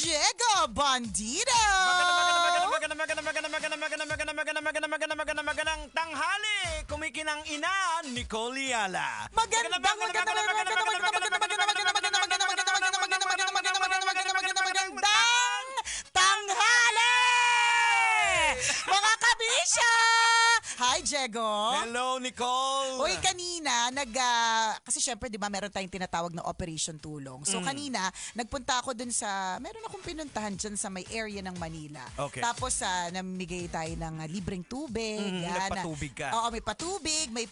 Diego Bandito! Magandang tanghali! Kumikinang ina, Nicole Yala. Magandang tanghali! Mga kabisya! Hi, Diego! Hello, Nicole! Uy, kanina, kasi syempre, di ba, meron tayong tinatawag na Operation Tulong. So, kanina, nagpunta ako dun meron akong pinuntahan dyan sa may area ng Manila. Okay. Tapos, namigay tayo ng libreng tubig. Nagpatubig ka. Oo, may patubig, may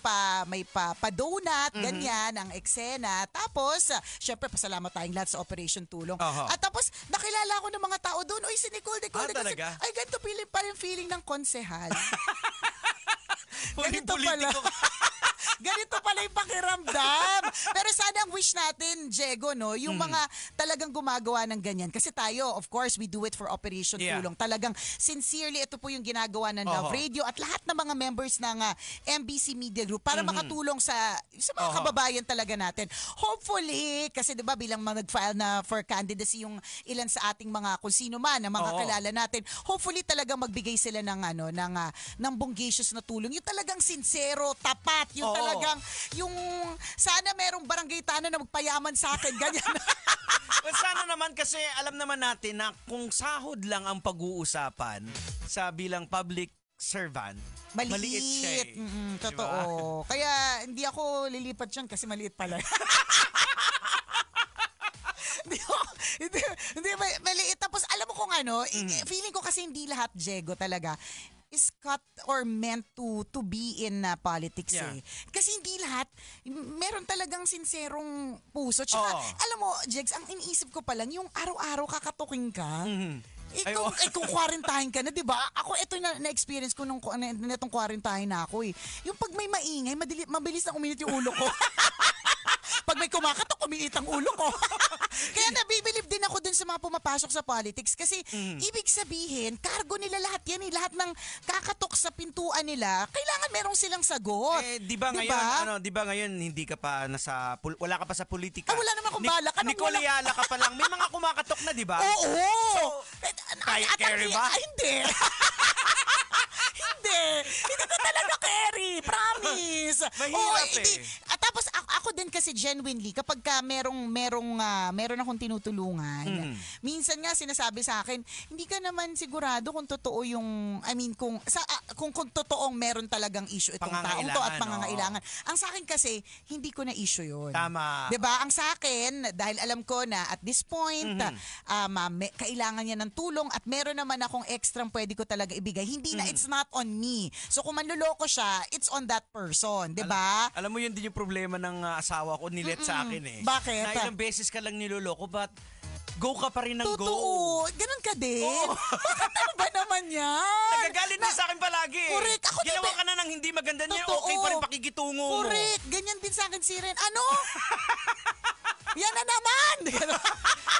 pa-donut, ganyan, ang eksena. Tapos, syempre, pasalamat tayong lahat sa Operation Tulong. At tapos, nakilala ko ng mga tao doon. Uy, si Nicole. Talaga? Ay, ganito pa rin feeling ng konsehal. Ganito pala. Ganito pala yung pakiramdam. Pero sana ang wish natin, Diego, no, yung mga talagang gumagawa ng ganyan. Kasi tayo, of course, we do it for Operation Tulong. Talagang sincerely, ito po yung ginagawa ng Love Radio at lahat ng mga members ng MBC Media Group para makatulong sa mga kababayan talaga natin. Hopefully, kasi 'di ba bilang mga nag-file na for candidacy yung ilan sa ating mga kung sino man, ang mga kilala natin, hopefully talagang magbigay sila ng ng bonggacious na tulong. Yung talagang sincero, tapat, yung talagang yung sana merong barangay tanod na magpayaman sa akin, ganyan. Well, sana naman kasi alam naman natin na kung sahod lang ang pag-uusapan sa bilang public servant, maliit siya eh. Totoo. Diba? Kaya hindi ako lilipat dyan kasi maliit pala. Hindi, maliit. Tapos alam mo kung feeling ko kasi hindi lahat, Diego, talaga is cut or meant to be in politics eh. Kasi hindi lahat, meron talagang sinserong puso. Tsaka, alam mo, Jegs, ang iniisip ko pa lang, yung araw-araw kakatukin ka, kung quarantine ka na, di ba? Ako, ito na-experience ko nung netong quarantine na ako eh. Yung pag may maingay, mabilis na uminit yung ulo ko. Pag may kumakatok, umiit ang ulo ko. Kaya nabibilib din ako dun sa mga pumapasok sa politics kasi ibig sabihin, cargo nila lahat yan eh. Lahat ng kakatok sa pintuan nila, kailangan merong silang sagot. Di ba ngayon hindi ka pa wala ka pa sa politika? Wala naman akong balak. Nicole Yala ka pa lang. May mga kumakatok na, di ba? Oo. So, carry ba? Hindi. Hindi ko talaga carry. Promise. Mahirap Tapos ako din kasi genuinely, kapag meron akong tinutulungan, minsan nga sinasabi sa akin, hindi ka naman sigurado kung totoo yung, kung totoong meron talagang issue itong taong to at pangangailangan. Ang sa akin kasi, hindi ko na issue yun. Tama. Diba? Ang sa akin, dahil alam ko na at this point, kailangan niya ng tulong at meron naman akong extra pwede ko talaga ibigay. Hindi na, it's not on me. So kung manluloko siya, it's on that person. Diba? Alam mo yun din yung problema ng asawa ko, nilet sa akin eh. Bakit? Na ilang beses ka lang niloloko, but go ka pa rin ng go. Totoo. Ganun ka din. Bakit ano ba naman yan? Nagagalit din sa akin palagi. Correct. Ako ginawa ka na ng hindi maganda niya, okay pa rin pakikitungo mo. Correct. Ganyan din sa akin si Ren. Ano? Yan na naman.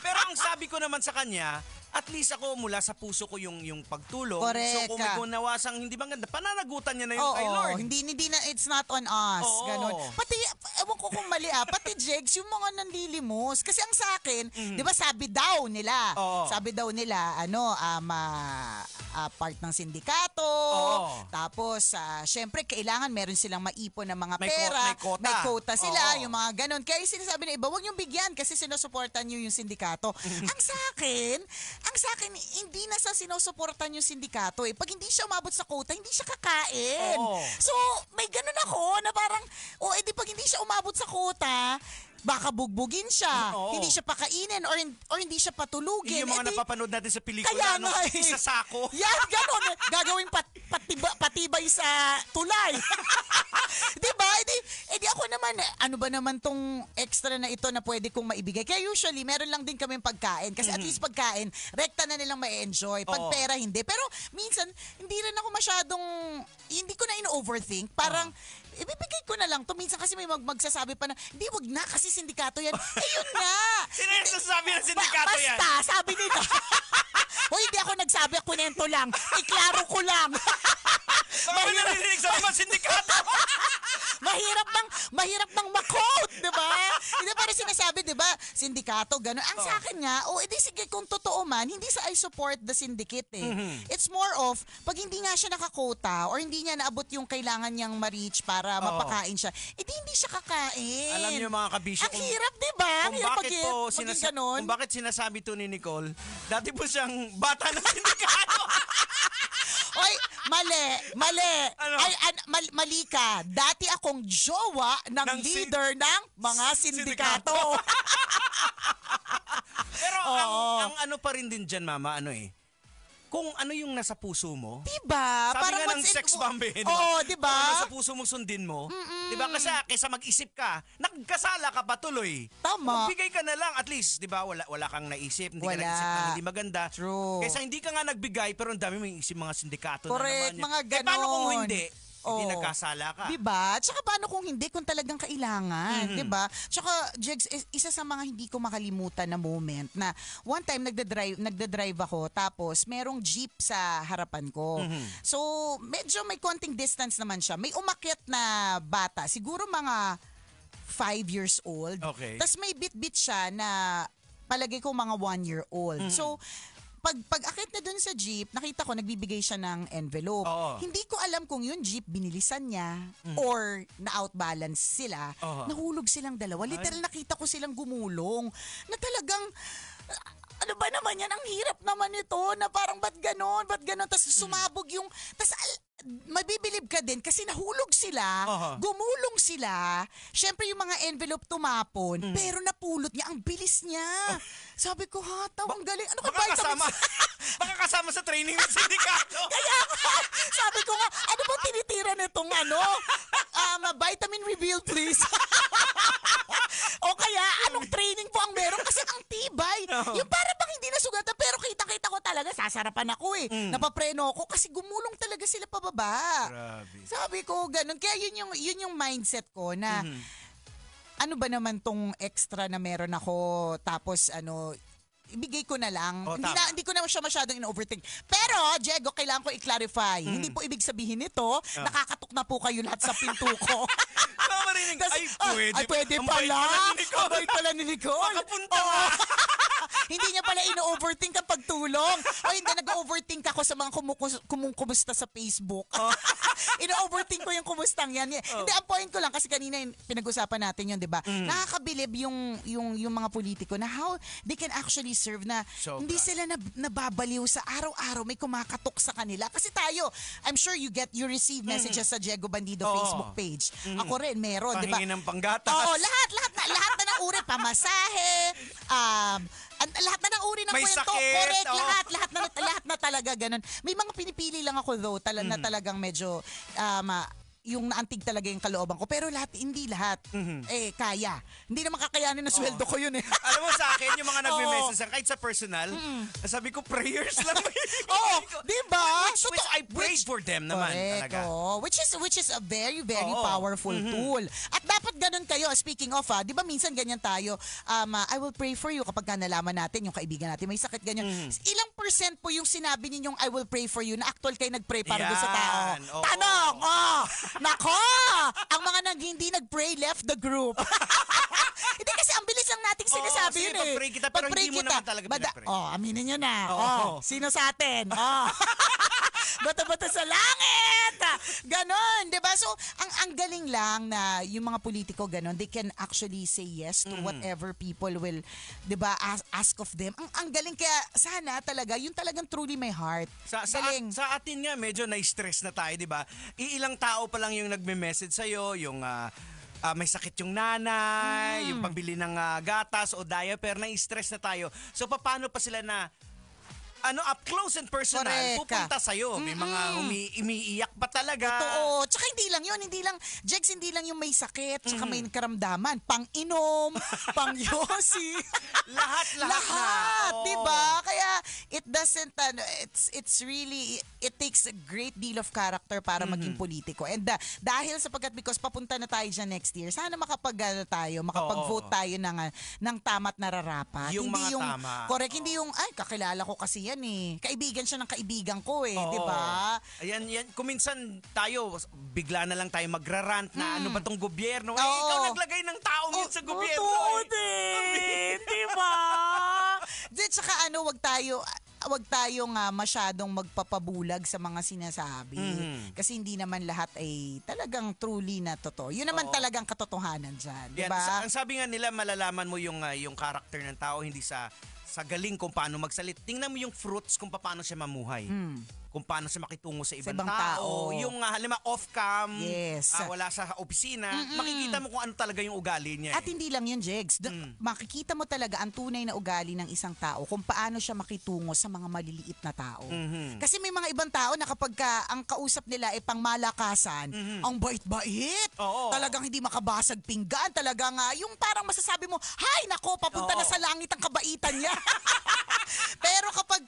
Pero ang sabi ko naman sa kanya, at least ako mula sa puso ko yung pagtulong. Correct. So kung may kunawasang hindi maganda, pananagutan niya na yung kay Lord. Hindi na, it's not on us. Ganon. Pati, ewan ko kung mali pati Jegs, yung mga nanlilimos. Kasi ang sa akin, di ba sabi daw nila, part ng sindikato. Tapos, syempre, kailangan meron silang maipon ng mga pera. May quota sila, yung mga ganon. Kaya yung sinasabi na iba, huwag yung bigyan kasi sinusuportan nyo yung sindikato. Ang sa akin, hindi na sa sinusuportan yung sindikato eh. Pag hindi siya umabot sa quota, hindi siya kakain. So, may ganun ako na parang, edi pag hindi siya umabot sa quota, baka bugbugin siya, hindi siya pakainin or hindi siya patulugin. Yung mga napapanood natin sa pelikula, kaya isa sako. Yan, gano'n. Gagawing patibay sa tulay. Diba? Edi ako naman, ano ba naman tong extra na ito na pwede kong maibigay? Kaya usually, meron lang din kaming pagkain. Kasi at least pagkain, rekta na nilang ma-enjoy. Pag pera, hindi. Pero minsan, hindi rin ako masyadong, hindi ko na in-overthink. Parang, ibibigay ko na lang to. Minsan kasi may magsasabi pa na, hindi, wag na kasi sindikato yan. Yun nga. Sino yung sasabi ng sindikato yan? Basta, sabi nila. Hindi ako nagsabi, kunento lang. Iklaro ko lang. Baka narinig sa mga sindikato. Mahirap bang ma-quote, di ba? Hindi pa rin sinasabi, di ba? sindikato, gano'n. Ang sa akin nga, edi sige, kung totoo man, hindi sa I support the syndicate It's more of, pag hindi nga siya nakakota or hindi niya naabot yung kailangan niyang ma-reach para mapakain siya, edi hindi siya kakain. Alam niyo mga kabisyo, ang hirap, di ba? Ang hirap kung bakit sinasabi to ni Nicole, dati po siyang bata ng sindikato. Oy, mali. Ano? Mali ka. Dati akong jowa ng leader ng mga sindikato. Pero ang ano pa rin din dyan, Mama, kung ano yung nasa puso mo. Diba? Sabi nga ng sex bomb Oo, diba? Kung nasa puso mo, sundin mo. Diba? Kasi kaysa mag-isip ka, nagkasala ka pa tuloy. Tama. Magbigay ka na lang. At least, diba, wala kang naisip. Hindi ka naisip ng hindi maganda. True. Kaysa hindi ka nga nagbigay, pero ang dami mong isip mga sindikato Correct, na naman. mga ganon. Paano kung hindi? Hindi nagkasala ka. Diba? Tsaka paano kung hindi, kung talagang kailangan. Diba? Tsaka, Jegs, isa sa mga hindi ko makalimutan na moment na one time nagdadrive ako tapos merong jeep sa harapan ko. So, medyo may konting distance naman siya. May umakyat na bata, siguro mga 5 years old. Okay. Tapos may bit-bit siya na palagay ko mga 1 year old. So, pag akit na dun sa jeep, nakita ko nagbibigay siya ng envelope. Hindi ko alam kung yung jeep binilisan niya or na-outbalance sila. Nahulog silang dalawa. Literal nakita ko silang gumulong na talagang ano ba naman yan? Ang hirap naman ito na parang ba't ganon? Tapos sumabog yung... Tapos mabibilib ka din kasi nahulog sila, gumulong sila. Syempre yung mga envelope tumapon, pero napulot niya. Ang bilis niya. Sabi ko, ang galing. Ano ka baka kasama sa training ng sindikato. Kaya sabi ko nga, ano ba tinitira nitong vitamin reveal please. O kaya, anong training po ang meron? Kasi ang tibay. Yung para bang hindi nasugatan, pero kita-kita ko talaga, sasarapan ako Napapreno ako kasi gumulong talaga sila pababa. Grabe. Sabi ko, ganun. Kaya yun yung mindset ko na, ano ba naman tong extra na meron ako, tapos ibigay ko na lang. Hindi ko na siya masyadong in-overthink. Pero, Diego, kailangan ko i-clarify. Hindi po ibig sabihin nito, nakakatok na po kayo lahat sa pinto ko. Pwede pala. Ang bait pala ni Nicole. Makapunta ka. Hindi niya pala ino-overthink kapag tulong. O hindi, nag-overthink ako sa mga kumusta sa Facebook. Ino-overthink ko yung kumustang yan. Hindi, ang point ko lang, kasi kanina pinag-usapan natin yun, di ba? Nakakabilib yung mga politiko na how they can actually serve na hindi sila nababaliw sa araw-araw may kumakatok sa kanila. Kasi tayo, I'm sure you receive messages sa Diego Bandido Facebook page. Ako rin, meron, di ba? Pahingin ng panggatas. Oo, lahat na ng uri, pamasahe, lahat na ng uri ng may kwento. Sakit, correct, lahat na talaga ganun. May mga pinipili lang ako though, na talagang medyo yung naantig talaga yung kalooban ko. Pero hindi lahat. Kaya. Hindi naman kakayanin na sweldo ko yun Alam mo sa akin, yung mga nagme-message kahit sa personal, sabi ko prayers lang. Diba? Which I prayed for them naman. Correct. Talaga. Which is a very, very powerful tool. At dapat ganun kayo. Speaking of, di ba minsan ganyan tayo, I will pray for you kapag nalaman natin, yung kaibigan natin, may sakit ganyan. Ilang percent po yung sinabi ninyong I will pray for you na actual kayo nag-pray para doon sa tao? Tanong! Nako! Ang mga hindi nag-pray left the group. Hindi kasi ang bilis lang nating sinasabi yun pag-pray kita, pero hindi mo naman talaga pinag-pray. Aminin nyo na. Sino sa atin? Bata-bata sa langit! Ganon, di ba? So, ang galing lang na yung mga politiko ganon, they can actually say yes to whatever people will, di ba, ask of them. Ang galing, kaya sana talaga, yun talagang truly my heart. Sa atin nga, medyo na-stress na tayo, di ba? Ilang tao pa lang yung nagme-message sa'yo, yung may sakit yung nanay, yung pambili ng gatas o diaper, na-stress na tayo. So, paano pa sila na up close and personal, correct, pupunta sa'yo. May mga umiiyak pa talaga. Totoo. Tsaka hindi lang, Jegs, hindi lang yung may sakit, tsaka may karamdaman. Pang-inom, pang-yosi. Lahat. Diba? Kaya, it doesn't, it's really, it takes a great deal of character para maging politiko. And dahil because papunta na tayo dyan next year, sana makapag-vote tayo ng tama't nararapat. Yung hindi mga tama. Correct, hindi yung, kakilala ko kasi yan kaibigan siya ng kaibigan ko di ba? Ayan, kuminsan tayo, bigla na lang tayo magrarant na ano ba tong gobyerno. Eh, Oo. ikaw naglagay ng taong yun sa gobyerno. Oo, eh. din. Diba? Di, tsaka wag tayong masyadong magpapabulag sa mga sinasabi. Kasi hindi naman lahat ay talagang truly na totoo. Yun naman talagang katotohanan dyan. Yan, Diba? ang sabi nga nila, malalaman mo yung character ng tao hindi sa galing kung paano magsalit. Tingnan mo yung fruits kung paano siya mamuhay. Kung paano siya makitungo sa ibang, ibang tao. Yung halimbawa off-cam, Yes. wala sa opisina, makikita mo kung ano talaga yung ugali niya. At hindi lang yun, Jegs. Makikita mo talaga ang tunay na ugali ng isang tao kung paano siya makitungo sa mga maliliit na tao. Kasi may mga ibang tao na kapag ang kausap nila ay pangmalakasan, ang bait-bait. Oo. Talagang hindi makabasag pinggan. Talagang yung parang masasabi mo, hay, nako, papunta na sa langit ang kabaitan niya. Pero kapag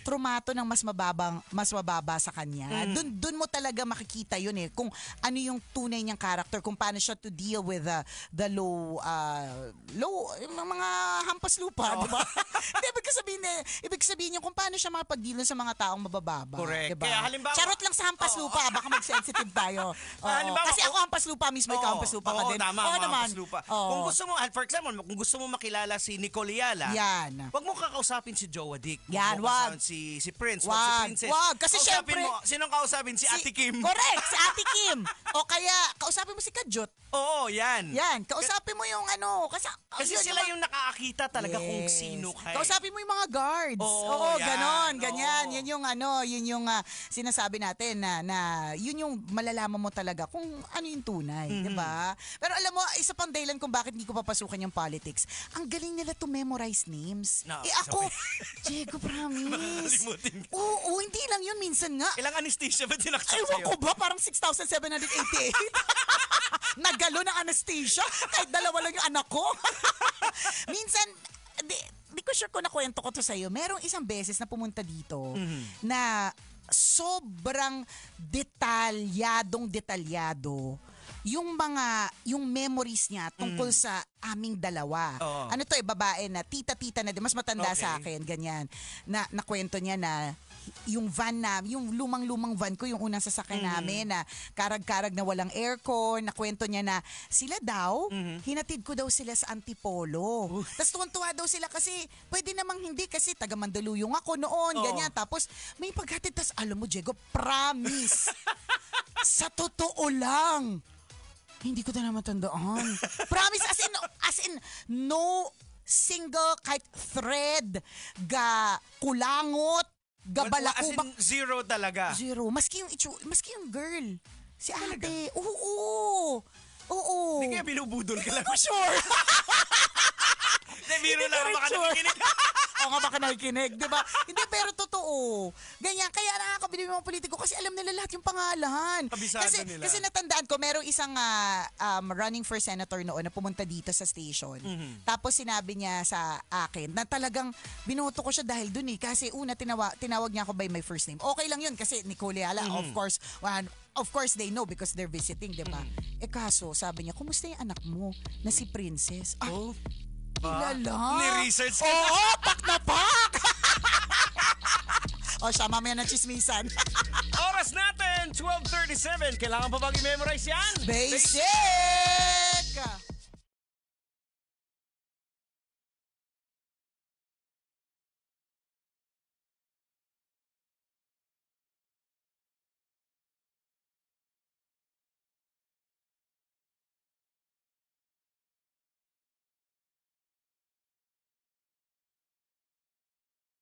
trumato ng mas mababa sa kanya, dun mo talaga makikita yun kung ano yung tunay niyang character, kung paano siya to deal with the low, yung mga hampas lupa, di ba? Hindi, ibig sabihin yung kung paano siya makapag-deal sa mga taong mabababa. Correct. Diba? Kaya halimbawa, charot lang sa hampas lupa, baka mag-sensitive tayo. Halimbawa, kasi ako hampas lupa mismo, ikaw hampas lupa ka din. Tama, Oo naman. hampas lupa. Oo. Kung gusto mo, for example, kung gusto mo makilala si Nicole Yala, Yan. wag mo kakausapin si Jowa Dick. Yan, Huwag mo wag. kausapin si Prince, Wag, si Princess. wag. Kasi Kausapin syempre- mo, sinong kausapin? Si Ate Kim. Correct, si Ate Kim. O kaya, kausapin mo si Kajot. Oo, yan. Yan, kausapin mo yung ano. Kasi yun sila yung nakakakita talaga kung Yes. sino ka. Kausapin mo yung mga guards. Oo, yan. Ganon, ganyan. Oo. Yun yung sinasabi natin na yun yung malalaman mo talaga kung ano yung tunay, di ba? Pero alam mo, isa pang dahilan kung bakit hindi ko papasukan yung politics, ang galing nila to memorize names. No, Ako, okay. Diego, promise. Makakalimutin ka. Oo, hindi lang yun. Minsan nga, Ilang anesthesia ba tinaksak ewan sa'yo? ko ba, parang 6,788. Nagalo ng anesthesia. Kahit dalawa lang yung anak ko. Minsan, di ko sure kung nakwento ko to sa'yo. Merong isang beses na pumunta dito na sobrang detalyado yung memories niya tungkol sa aming dalawa. Oo. Ano to babae na tita-tita na, mas matanda Okay. sa akin, ganyan. Na nakwento niya na yung van na, yung lumang-lumang van ko, yung unang sasakyan namin na karag-karag na walang aircon, nakwento niya na sila daw, hinatid ko daw sila sa Antipolo. Tapos tuwan-tuwa daw sila kasi pwede namang hindi kasi taga Mandaluyong ako noon, Oo. ganyan. Tapos may paghatid, tapos alam mo, Diego, promise, sa totoo lang, hindi ko na matandaan. Promise, as in, no single kahit thread, kulangot, As balakubak. in, zero talaga. Zero. Maski yung girl. Si ate. Oo. Hindi kaya binubudol ka lang. Hindi ko sure. Hindi, biro Hindi lang. ko rin Baka sure. nakikinig. Oo nga, baka nakikinig, di ba? Hindi, pero totoo. Ganyan, kaya nakakabili yung mga politiko kasi alam nila lahat yung pangalan. Kabisado nila. Kasi natandaan ko, merong isang running for senator noon na pumunta dito sa station. Tapos sinabi niya sa akin na talagang binoto ko siya dahil dun kasi una tinawag niya ako by my first name. Okay lang yun kasi Nicole Yala, of course they know because they're visiting, di ba? Kaso, sabi niya, kumusta yung anak mo na si Princess? Kilala. Ni-research ka na. Oo, pak na pak! O siya, mamaya ng chismisan. Oras natin, 12:37. Kailangan pa bang i-memorize yan? Basic!